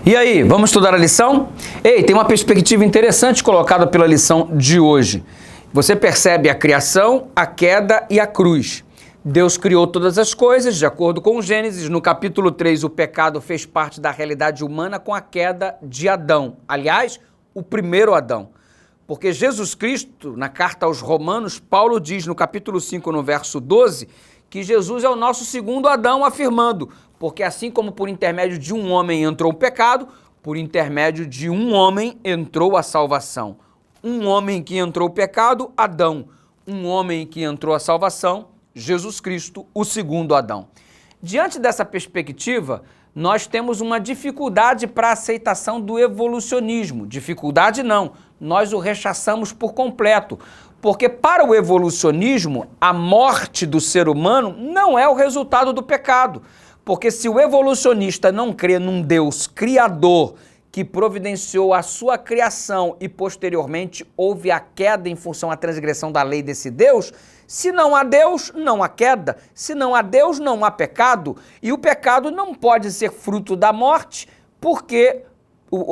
E aí, vamos estudar a lição? Ei, tem uma perspectiva interessante colocada pela lição de hoje. Você percebe a criação, a queda e a cruz. Deus criou todas as coisas, de acordo com Gênesis. No capítulo 3, o pecado fez parte da realidade humana com a queda de Adão. Aliás, o primeiro Adão. Porque Jesus Cristo, na carta aos Romanos, Paulo diz no capítulo 5, no verso 12, que Jesus é o nosso segundo Adão, afirmando, porque assim como por intermédio de um homem entrou o pecado, por intermédio de um homem entrou a salvação. Um homem que entrou o pecado, Adão. Um homem que entrou a salvação, Jesus Cristo, o segundo Adão. Diante dessa perspectiva, nós temos uma dificuldade para a aceitação do evolucionismo. Dificuldade não, nós o rechaçamos por completo. Porque para o evolucionismo, a morte do ser humano não é o resultado do pecado. Porque se o evolucionista não crê num Deus criador que providenciou a sua criação e posteriormente houve a queda em função da transgressão da lei desse Deus, se não há Deus, não há queda. Se não há Deus, não há pecado. E o pecado não pode ser fruto da morte, porque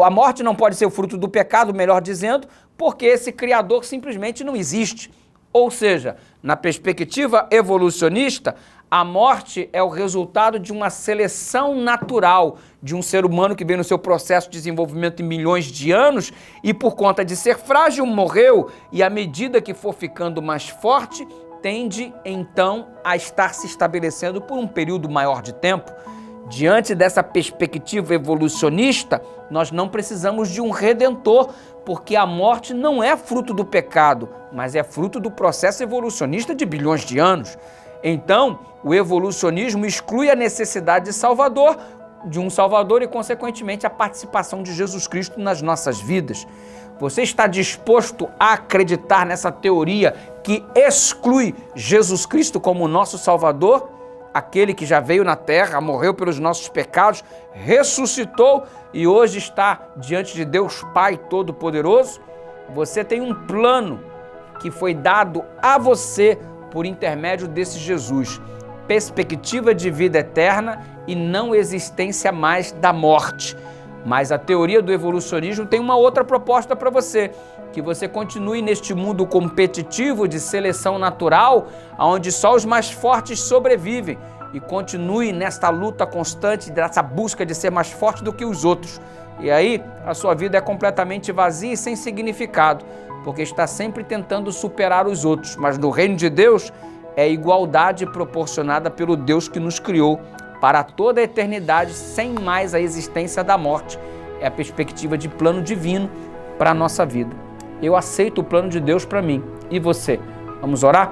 a morte não pode ser o fruto do pecado, melhor dizendo, porque esse Criador simplesmente não existe. Ou seja, na perspectiva evolucionista, a morte é o resultado de uma seleção natural de um ser humano que veio no seu processo de desenvolvimento em milhões de anos e por conta de ser frágil morreu e à medida que for ficando mais forte, tende então a estar se estabelecendo por um período maior de tempo. Diante dessa perspectiva evolucionista, nós não precisamos de um redentor, porque a morte não é fruto do pecado, mas é fruto do processo evolucionista de bilhões de anos. Então, o evolucionismo exclui a necessidade de um Salvador e, consequentemente, a participação de Jesus Cristo nas nossas vidas. Você está disposto a acreditar nessa teoria que exclui Jesus Cristo como nosso Salvador? Aquele que já veio na terra, morreu pelos nossos pecados, ressuscitou e hoje está diante de Deus Pai Todo-Poderoso? Você tem um plano que foi dado a você por intermédio desse Jesus. Perspectiva de vida eterna e não existência mais da morte. Mas a teoria do evolucionismo tem uma outra proposta para você, que você continue neste mundo competitivo de seleção natural, onde só os mais fortes sobrevivem, e continue nesta luta constante, nessa busca de ser mais forte do que os outros. E aí a sua vida é completamente vazia e sem significado, porque está sempre tentando superar os outros. Mas no reino de Deus é igualdade proporcionada pelo Deus que nos criou para toda a eternidade, sem mais a existência da morte. É a perspectiva de plano divino para a nossa vida. Eu aceito o plano de Deus para mim. E você? Vamos orar?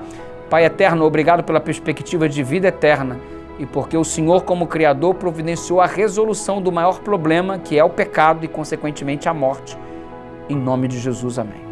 Pai eterno, obrigado pela perspectiva de vida eterna e porque o Senhor, como Criador, providenciou a resolução do maior problema, que é o pecado e, consequentemente, a morte. Em nome de Jesus, amém.